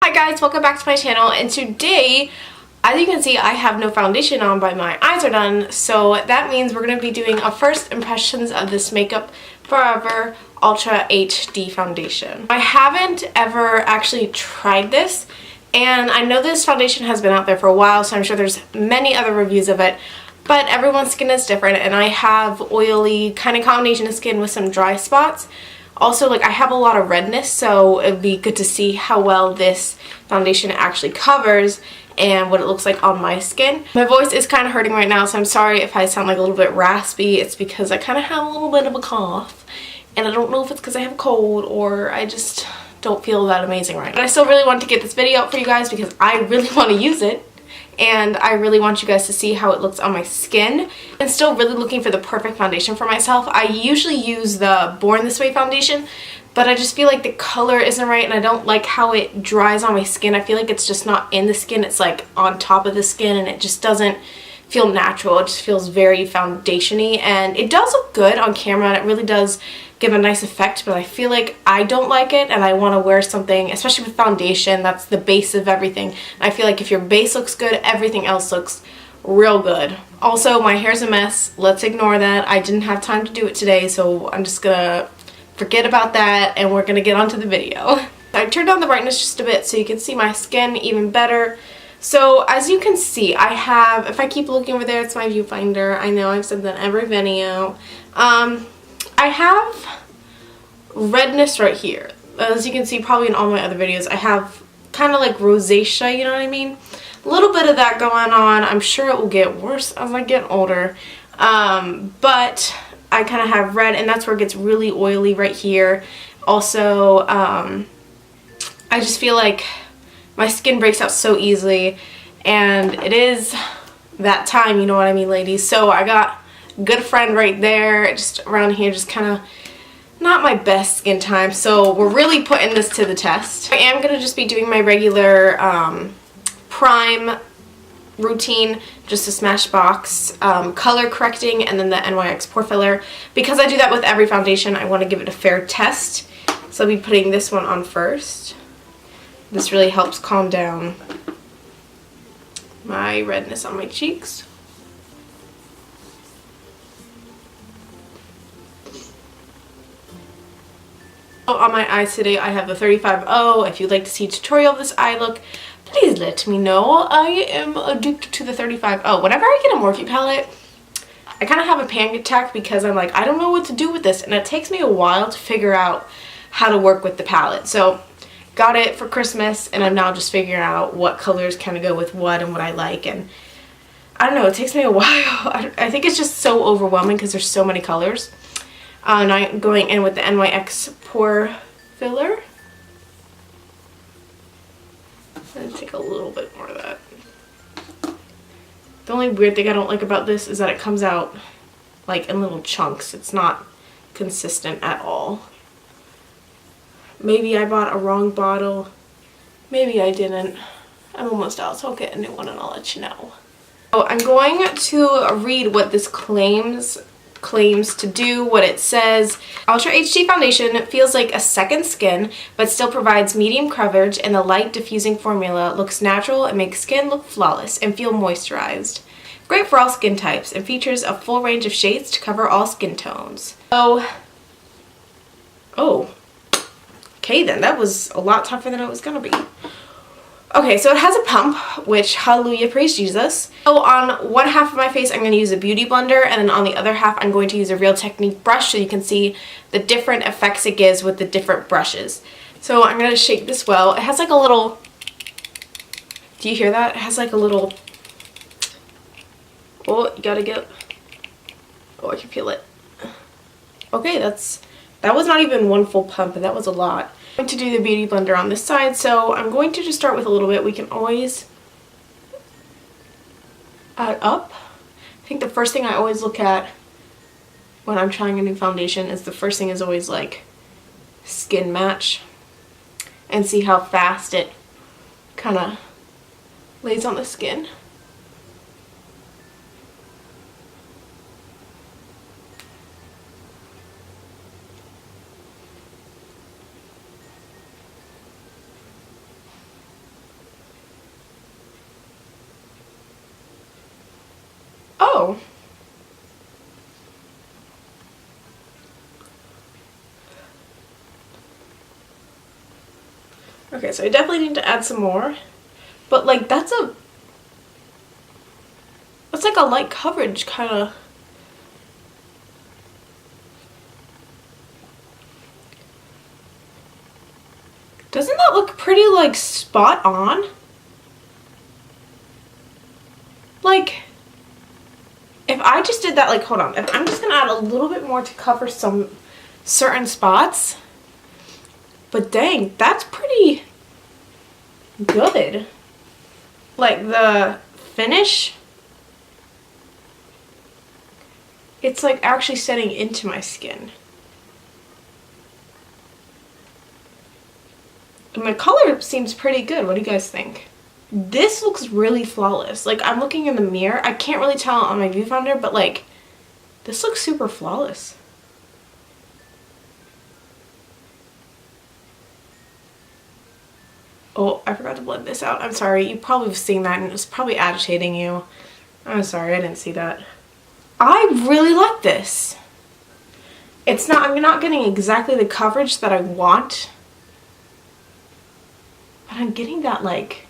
Hi guys, welcome back to my channel, and today, as you can see, I have no foundation on, but my eyes are done, so that means we're going to be doing a first impressions of this Makeup Forever Ultra HD foundation. I haven't ever actually tried this, and I know this foundation has been out there for a while, so I'm sure there's many other reviews of it, but everyone's skin is different, and I have oily kind of combination of skin with some dry spots. Also, like, I have a lot of redness, so it would be good to see how well this foundation actually covers and what it looks like on my skin. My voice is kind of hurting right now, so I'm sorry if I sound like a little bit raspy. It's because I kind of have a little bit of a cough, and I don't know if it's because I have a cold or I just don't feel that amazing right now. But I still really want to get this video out for you guys because I really want to use it. And I really want you guys to see how it looks on my skin. I'm still really looking for the perfect foundation for myself. I usually use the Born This Way foundation, but I just feel like the color isn't right and I don't like how it dries on my skin. I feel like it's just not in the skin, it's like on top of the skin, and it just doesn't feel natural. It just feels very foundation-y, and it does look good on camera and it really does give a nice effect, but I feel like I don't like it and I want to wear something, especially with foundation, that's the base of everything. And I feel like if your base looks good, everything else looks real good. Also, my hair's a mess. Let's ignore that. I didn't have time to do it today, so I'm just gonna forget about that and we're gonna get onto the video. I turned down the brightness just a bit so you can see my skin even better. So as you can see, I have, if I keep looking over there, it's my viewfinder. I know I've said that in every video. I have redness right here. As you can see probably in all my other videos, I have kind of like rosacea, you know what I mean? A little bit of that going on. I'm sure it will get worse as I get older. But I kind of have red, and that's where it gets really oily right here. Also, I just feel like my skin breaks out so easily, and it is that time, you know what I mean, ladies? So I got a good friend right there, just around here, just kind of not my best skin time, so we're really putting this to the test. I am going to just be doing my regular prime routine, just a Smashbox color correcting, and then the NYX pore filler. Because I do that with every foundation, I want to give it a fair test, so I'll be putting this one on first. This really helps calm down my redness on my cheeks. On my eyes today, I have the 35O. If you'd like to see a tutorial of this eye look, please let me know. I am addicted to the 35O. Whenever I get a Morphe palette, I kind of have a panic attack because I'm like, I don't know what to do with this, and it takes me a while to figure out how to work with the palette. So got it for Christmas, and I'm now just figuring out what colors kind of go with what and what I like, and I don't know, it takes me a while. I think it's just so overwhelming because there's so many colors. And I'm going in with the NYX pore filler. I'm going to take a little bit more of that. The only weird thing I don't like about this is that it comes out like in little chunks. It's not consistent at all. Maybe I bought a wrong bottle. Maybe I didn't. I'm almost out, so I'll get a new one and I'll let you know. So I'm going to read what this claims to do, what it says. Ultra HD foundation feels like a second skin, but still provides medium coverage, and the light diffusing formula looks natural and makes skin look flawless and feel moisturized. Great for all skin types and features a full range of shades to cover all skin tones. Oh. Okay then, that was a lot tougher than it was gonna be. Okay, so it has a pump, which, hallelujah, praise Jesus. So on one half of my face, I'm going to use a beauty blender, and then on the other half, I'm going to use a Real Technique brush so you can see the different effects it gives with the different brushes. So I'm going to shake this well. It has like a little, do you hear that? It has like a little, oh, you gotta get, oh, I can feel it. Okay, that was not even one full pump, and that was a lot. I'm going to do the beauty blender on this side, so I'm going to just start with a little bit. We can always add up. I think the first thing I always look at when I'm trying a new foundation is the first thing is always like skin match, and see how fast it kind of lays on the skin. Okay, so I definitely need to add some more. But like that's like a light coverage kind of. Doesn't that look pretty like spot on? Like if I just did that, like hold on, if I'm just gonna add a little bit more to cover some certain spots, but dang, that's pretty good. Like the finish, it's like actually setting into my skin. And my color seems pretty good. What do you guys think? This looks really flawless. Like I'm looking in the mirror, I can't really tell on my viewfinder, but like this looks super flawless. Oh, I forgot to blend this out. I'm sorry. You probably have seen that and it's probably agitating you. I'm sorry, I didn't see that. I really like this. I'm not getting exactly the coverage that I want, but I'm getting that like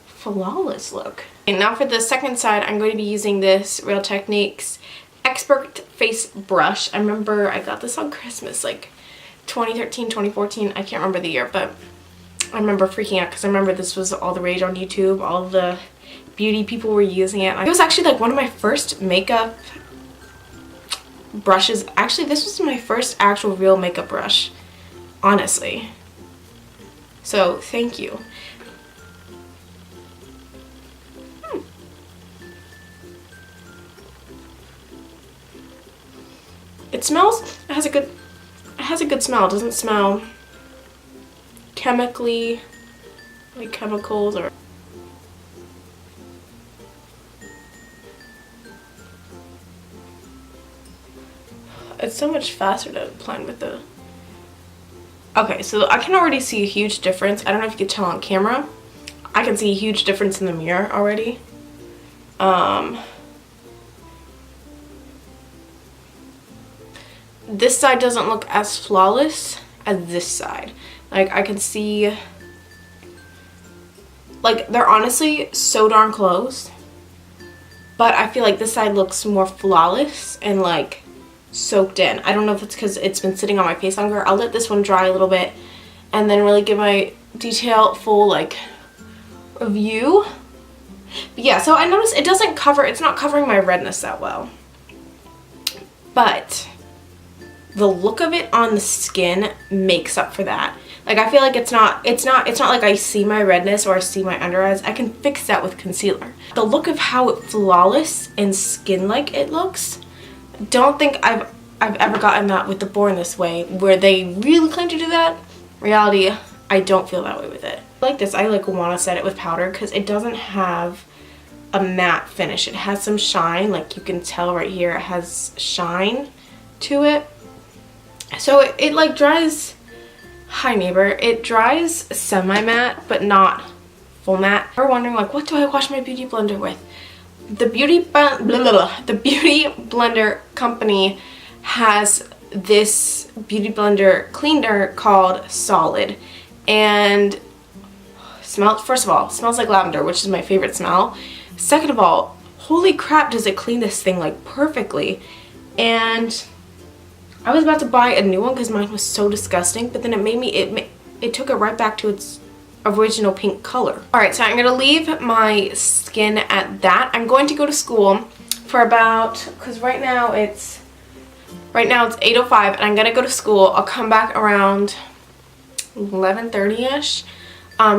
flawless look. And now for the second side, I'm going to be using this Real Techniques Expert Face Brush. I remember I got this on Christmas, like 2013, 2014. I can't remember the year, but I remember freaking out because I remember this was all the rage on YouTube. All the beauty people were using it. It was actually like one of my first makeup brushes. Actually, this was my first actual real makeup brush, honestly. So thank you. It smells, it has a good smell. It doesn't smell chemically, like chemicals or. It's so much faster to blend with the. Okay, so I can already see a huge difference. I don't know if you can tell on camera. I can see a huge difference in the mirror already. This side doesn't look as flawless as this side. Like I can see, like they're honestly so darn close, but I feel like this side looks more flawless and like soaked in. I don't know if it's because it's been sitting on my face longer. I'll let this one dry a little bit and then really give my full like review. But yeah, so I noticed it doesn't cover, it's not covering my redness that well, but the look of it on the skin makes up for that. Like I feel like it's not like I see my redness or I see my under eyes. I can fix that with concealer. The look of how flawless and skin-like it looks, don't think I've ever gotten that with the Born This Way, where they really claim to do that. Reality, I don't feel that way with it. Like this, I like want to set it with powder because it doesn't have a matte finish. It has some shine, like you can tell right here, it has shine to it. So it like dries, hi neighbor, it dries semi-matte but not full matte. We're wondering like, what do I wash my beauty blender with? The Beauty Blender company has this beauty blender cleaner called Solid, and first of all, smells like lavender, which is my favorite smell. Second of all, holy crap, does it clean this thing like perfectly. And I was about to buy a new one because mine was so disgusting, but then it took it right back to its original pink color. Alright, so I'm going to leave my skin at that. I'm going to go to school for about, because right now it's 8:05 and I'm going to go to school. I'll come back around 11:30ish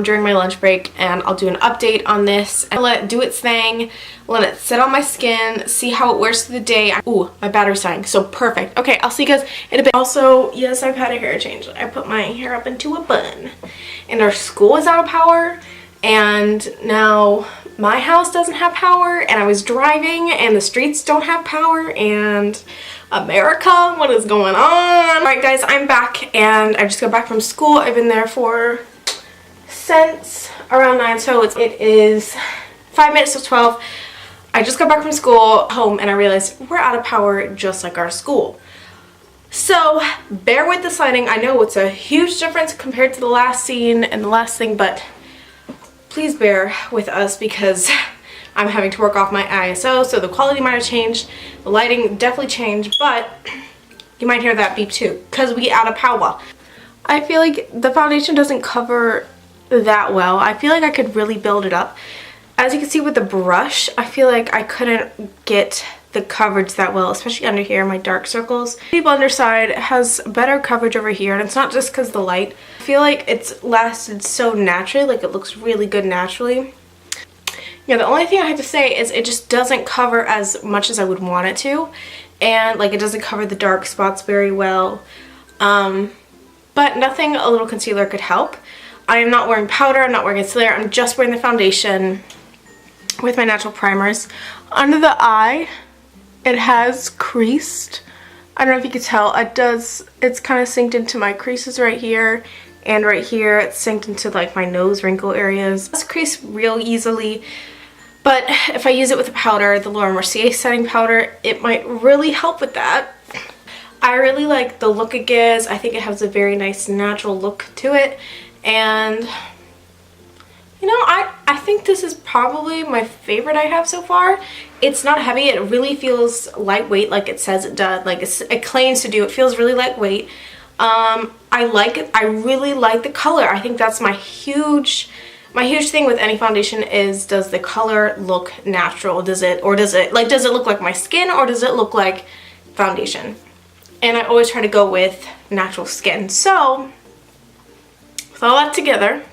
during my lunch break, and I'll do an update on this and let it do its thing, let it sit on my skin, see how it wears through the day. Ooh, my battery's dying, so perfect. Okay, I'll see you guys in a bit. Also, yes, I've had a hair change. I put my hair up into a bun, and our school is out of power, and now my house doesn't have power, and I was driving and the streets don't have power, and America, what is going on? Alright guys, I'm back, and I just got back from school. I've been there since around 9, so it is 5 minutes to 12. I just got back from school home and I realized we're out of power just like our school. So bear with this lighting. I know it's a huge difference compared to the last scene and the last thing, but please bear with us because I'm having to work off my ISO, so the quality might have changed, the lighting definitely changed, but you might hear that beep too because we out of power. I feel like the foundation doesn't cover that well. I feel like I could really build it up. As you can see with the brush, I feel like I couldn't get the coverage that well, especially under here in my dark circles. The blender side has better coverage over here, and it's not just because the light. I feel like it's lasted so naturally, like it looks really good naturally. Yeah, the only thing I have to say is it just doesn't cover as much as I would want it to, and like it doesn't cover the dark spots very well. But nothing a little concealer could help. I am not wearing powder, I'm not wearing concealer, I'm just wearing the foundation with my natural primers. Under the eye, it has creased. I don't know if you can tell. It's kind of synced into my creases right here, and right here it's synced into like my nose wrinkle areas. It's creased real easily, but if I use it with a powder, the Laura Mercier setting powder, it might really help with that. I really like the look it gives. I think it has a very nice natural look to it, and you know, I think this is probably my favorite I have so far. It's not heavy. It really feels lightweight like it says it does. Like it claims to do. It feels really lightweight. I like it. I really like the color. I think that's my huge thing with any foundation is, does the color look natural? Does it look like my skin, or does it look like foundation? And I always try to go with natural skin. So with all that together,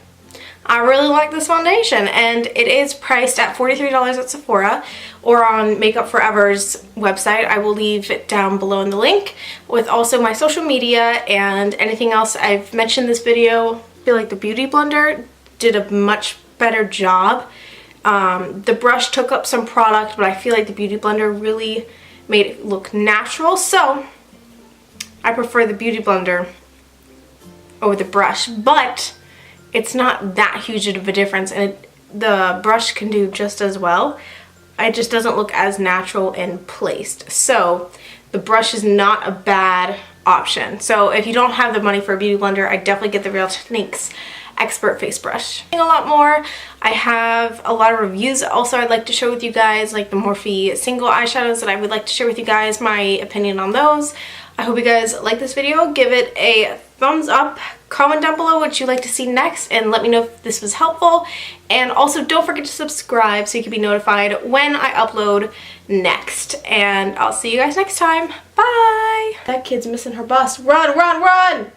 I really like this foundation, and it is priced at $43 at Sephora or on Makeup Forever's website. I will leave it down below in the link, with also my social media and anything else I've mentioned in this video. I feel like the Beauty Blender did a much better job. The brush took up some product, but I feel like the Beauty Blender really made it look natural. So I prefer the Beauty Blender over the brush, but it's not that huge of a difference, and the brush can do just as well. It just doesn't look as natural and placed. So the brush is not a bad option. So if you don't have the money for a Beauty Blender, I definitely get the Real Techniques Expert Face Brush. A lot more. I have a lot of reviews also I'd like to share with you guys, like the Morphe single eyeshadows that I would like to share with you guys, my opinion on those. I hope you guys like this video. Give it a thumbs up. Comment down below what you'd like to see next, and let me know if this was helpful. And also don't forget to subscribe so you can be notified when I upload next. And I'll see you guys next time. Bye! That kid's missing her bus. Run, run, run!